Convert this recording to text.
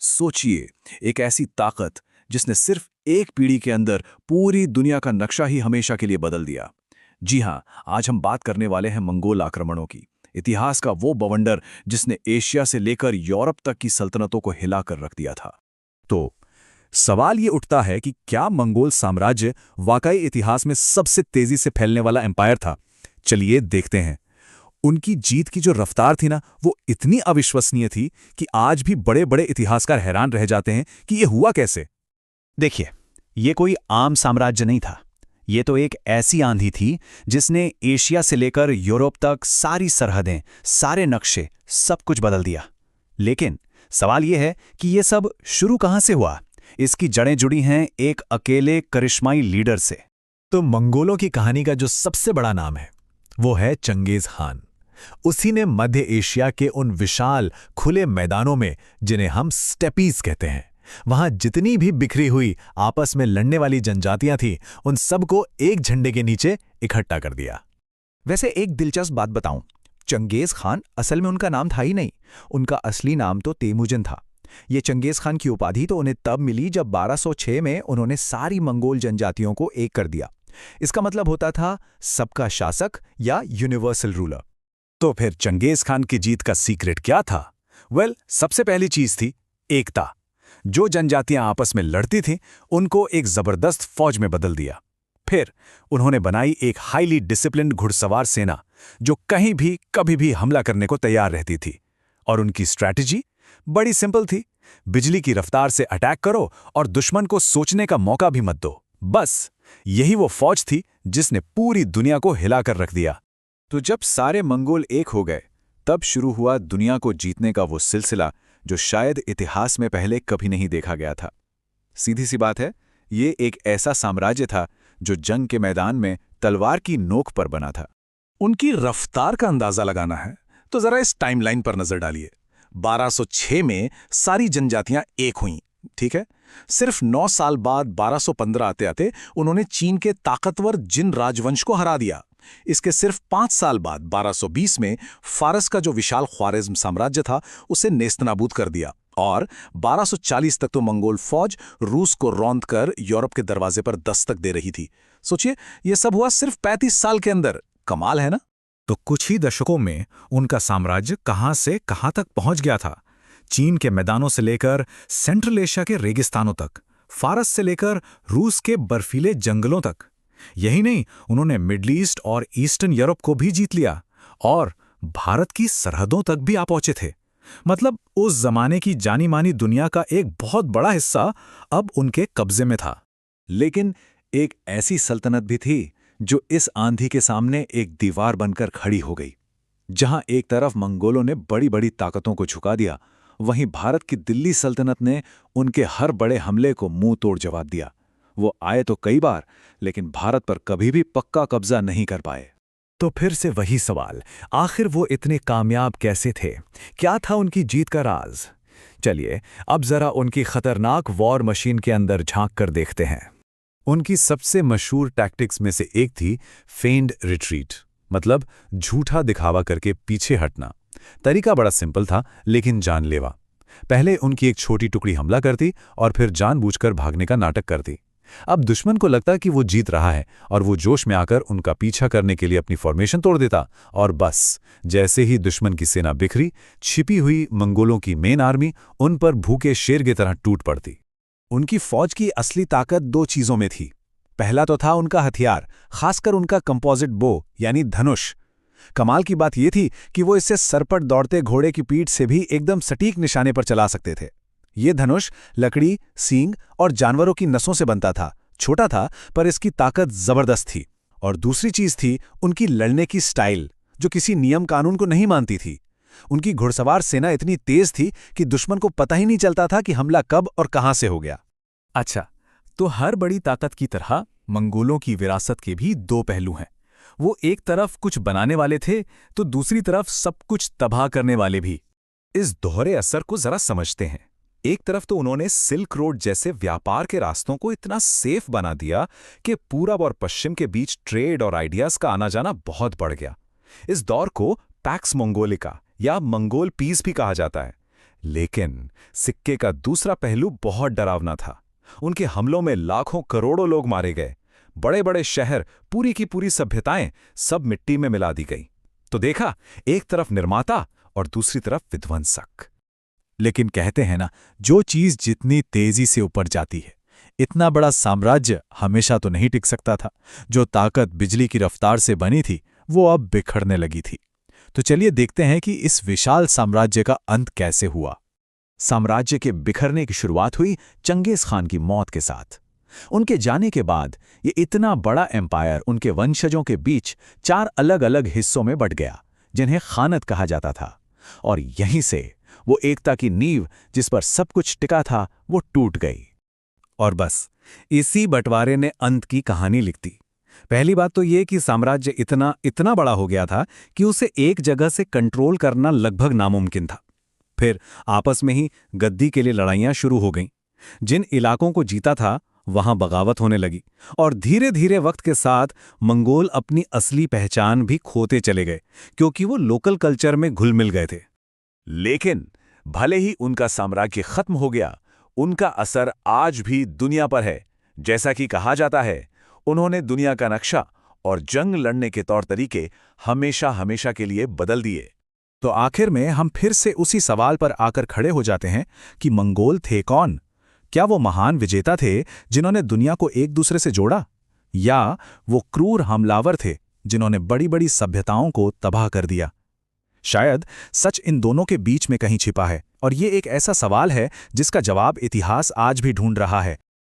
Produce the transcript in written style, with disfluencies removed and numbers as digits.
सोचिए, एक ऐसी ताकत जिसने सिर्फ एक पीढ़ी के अंदर पूरी दुनिया का नक्शा ही हमेशा के लिए बदल दिया। जी हाँ, आज हम बात करने वाले हैं मंगोल आक्रमणों की। इतिहास का वो बवंडर जिसने एशिया से लेकर यूरोप तक की सल्तनतों को हिलाकर रख दिया था। तो सवाल ये उठता है कि क्या मंगोल साम्राज्य वाकई इतिहास में सबसे तेजी से फैलने वाला एम्पायर था? चलिए देखते हैं। उनकी जीत की जो रफ्तार थी ना, वो इतनी अविश्वसनीय थी कि आज भी बड़े बड़े इतिहासकार हैरान रह जाते हैं कि ये हुआ कैसे। देखिए, ये कोई आम साम्राज्य नहीं था। ये तो एक ऐसी आंधी थी जिसने एशिया से लेकर यूरोप तक सारी सरहदें, सारे नक्शे, सब कुछ बदल दिया। लेकिन सवाल ये है कि ये सब शुरू कहाँ से हुआ? इसकी जड़ें जुड़ी हैं एक अकेले करिश्माई लीडर से। तो मंगोलों की कहानी का जो सबसे बड़ा नाम है वो है चंगेज खान। उसी ने मध्य एशिया के उन विशाल खुले मैदानों में, जिन्हें हम स्टेपीज कहते हैं, वहां जितनी भी बिखरी हुई आपस में लड़ने वाली जनजातियां थीं, उन सबको एक झंडे के नीचे इकट्ठा कर दिया। वैसे एक दिलचस्प बात बताऊं, चंगेज खान असल में उनका नाम था ही नहीं। उनका असली नाम तो तेमुजिन था। ये चंगेज खान की उपाधि तो उन्हें तब मिली जब 1206 में उन्होंने सारी मंगोल जनजातियों को एक कर दिया। इसका मतलब होता था सबका शासक या यूनिवर्सल रूलर। तो फिर चंगेज खान की जीत का सीक्रेट क्या था? सबसे पहली चीज थी एकता। जो जनजातियां आपस में लड़ती थीं, उनको एक जबरदस्त फौज में बदल दिया। फिर उन्होंने बनाई एक हाईली डिसिप्लिन्ड घुड़सवार सेना जो कहीं भी कभी भी हमला करने को तैयार रहती थी। और उनकी स्ट्रैटेजी बड़ी सिंपल थी, बिजली की रफ्तार से अटैक करो और दुश्मन को सोचने का मौका भी मत दो। बस यही वो फौज थी जिसने पूरी दुनिया को हिलाकर रख दिया। तो जब सारे मंगोल एक हो गए, तब शुरू हुआ दुनिया को जीतने का वो सिलसिला जो शायद इतिहास में पहले कभी नहीं देखा गया था। सीधी सी बात है, ये एक ऐसा साम्राज्य था जो जंग के मैदान में तलवार की नोक पर बना था। उनकी रफ्तार का अंदाजा लगाना है तो जरा इस टाइमलाइन पर नजर डालिए। 1206 में सारी जनजातियां एक हुईं, ठीक है। सिर्फ 9 साल बाद 1215 आते आते उन्होंने चीन के ताकतवर जिन राजवंश को हरा दिया। इसके सिर्फ 5 साल बाद 1220 में फारस का जो विशाल ख्वारिज्म साम्राज्य था उसे नेस्तनाबूद कर दिया। और 1240 तक तो मंगोल फौज रूस को रौंद कर यूरोप के दरवाजे पर दस्तक दे रही थी। सोचिए, यह सब हुआ सिर्फ 35 साल के अंदर। कमाल है ना? तो कुछ ही दशकों में उनका साम्राज्य कहां से कहां तक पहुंच गया था। चीन के मैदानों से लेकर सेंट्रल एशिया के रेगिस्तानों तक, फारस से लेकर रूस के बर्फीले जंगलों तक। यही नहीं, उन्होंने मिडल ईस्ट और ईस्टर्न यूरोप को भी जीत लिया और भारत की सरहदों तक भी आ पहुंचे थे। मतलब उस जमाने की जानी मानी दुनिया का एक बहुत बड़ा हिस्सा अब उनके कब्जे में था। लेकिन एक ऐसी सल्तनत भी थी जो इस आंधी के सामने एक दीवार बनकर खड़ी हो गई। जहां एक तरफ मंगोलों ने बड़ी बड़ी ताकतों को झुका दिया, वहीं भारत की दिल्ली सल्तनत ने उनके हर बड़े हमले को मुंह तोड़ जवाब दिया। वो आए तो कई बार, लेकिन भारत पर कभी भी पक्का कब्जा नहीं कर पाए। तो फिर से वही सवाल, आखिर वो इतने कामयाब कैसे थे? क्या था उनकी जीत का राज? चलिए अब जरा उनकी खतरनाक वॉर मशीन के अंदर झांक कर देखते हैं। उनकी सबसे मशहूर टैक्टिक्स में से एक थी फेंड रिट्रीट, मतलब झूठा दिखावा करके पीछे हटना। तरीका बड़ा सिंपल था लेकिन जानलेवा। पहले उनकी एक छोटी टुकड़ी हमला करती और फिर जानबूझकर भागने का नाटक करती। अब दुश्मन को लगता कि वो जीत रहा है और वो जोश में आकर उनका पीछा करने के लिए अपनी फॉर्मेशन तोड़ देता। और बस जैसे ही दुश्मन की सेना बिखरी, छिपी हुई मंगोलों की मेन आर्मी उन पर भूखे शेर की तरह टूट पड़ती। उनकी फौज की असली ताकत 2 चीजों में थी। पहला तो था उनका हथियार, खासकर उनका कंपोजिट बो यानी धनुष। कमाल की बात यह थी कि वो इससे सरपट दौड़ते घोड़े की पीठ से भी एकदम सटीक निशाने पर चला सकते थे। ये धनुष लकड़ी, सींग और जानवरों की नसों से बनता था। छोटा था पर इसकी ताकत जबरदस्त थी। और दूसरी चीज थी उनकी लड़ने की स्टाइल, जो किसी नियम कानून को नहीं मानती थी। उनकी घुड़सवार सेना इतनी तेज थी कि दुश्मन को पता ही नहीं चलता था कि हमला कब और कहां से हो गया। अच्छा, तो हर बड़ी ताकत की तरह मंगोलों की विरासत के भी 2 पहलू हैं। वो एक तरफ कुछ बनाने वाले थे तो दूसरी तरफ सब कुछ तबाह करने वाले भी। इस दोहरे असर को जरा समझते हैं। एक तरफ तो उन्होंने सिल्क रोड जैसे व्यापार के रास्तों को इतना सेफ बना दिया कि पूरब और पश्चिम के बीच ट्रेड और आइडियाज का आना जाना बहुत बढ़ गया। इस दौर को पैक्स मंगोलिका या मंगोल पीस भी कहा जाता है। लेकिन सिक्के का दूसरा पहलू बहुत डरावना था। उनके हमलों में लाखों करोड़ों लोग मारे गए, बड़े बड़े शहर, पूरी की पूरी सभ्यताएं सब मिट्टी में मिला दी गई। तो देखा, एक तरफ निर्माता और दूसरी तरफ विध्वंसक। लेकिन कहते हैं ना, जो चीज जितनी तेजी से ऊपर जाती है, इतना बड़ा साम्राज्य हमेशा तो नहीं टिक सकता था। जो ताकत बिजली की रफ्तार से बनी थी, वो अब बिखरने लगी थी। तो चलिए देखते हैं कि इस विशाल साम्राज्य का अंत कैसे हुआ। साम्राज्य के बिखरने की शुरुआत हुई चंगेज खान की मौत के साथ। उनके जाने के बाद ये इतना बड़ा एम्पायर उनके वंशजों के बीच 4 अलग-अलग हिस्सों में बंट गया, जिन्हें खानत कहा जाता था। और यहीं से वो एकता की नींव, जिस पर सब कुछ टिका था, वो टूट गई। और बस इसी बंटवारे ने अंत की कहानी लिख दी। पहली बात तो ये कि साम्राज्य इतना बड़ा हो गया था कि उसे एक जगह से कंट्रोल करना लगभग नामुमकिन था। फिर आपस में ही गद्दी के लिए लड़ाइयां शुरू हो गईं। जिन इलाकों को जीता था, वहां बगावत होने लगी, और धीरे धीरे वक्त के साथ मंगोल अपनी असली पहचान भी खोते चले गए, क्योंकि वो लोकल कल्चर में घुल मिल गए थे। लेकिन भले ही उनका साम्राज्य खत्म हो गया, उनका असर आज भी दुनिया पर है। जैसा कि कहा जाता है, उन्होंने दुनिया का नक्शा और जंग लड़ने के तौर तरीके हमेशा हमेशा के लिए बदल दिए। तो आखिर में हम फिर से उसी सवाल पर आकर खड़े हो जाते हैं कि मंगोल थे कौन? क्या वो महान विजेता थे जिन्होंने दुनिया को एक दूसरे से जोड़ा, या वो क्रूर हमलावर थे जिन्होंने बड़ी बड़ी सभ्यताओं को तबाह कर दिया? शायद सच इन दोनों के बीच में कहीं छिपा है, और ये एक ऐसा सवाल है जिसका जवाब इतिहास आज भी ढूंढ रहा है।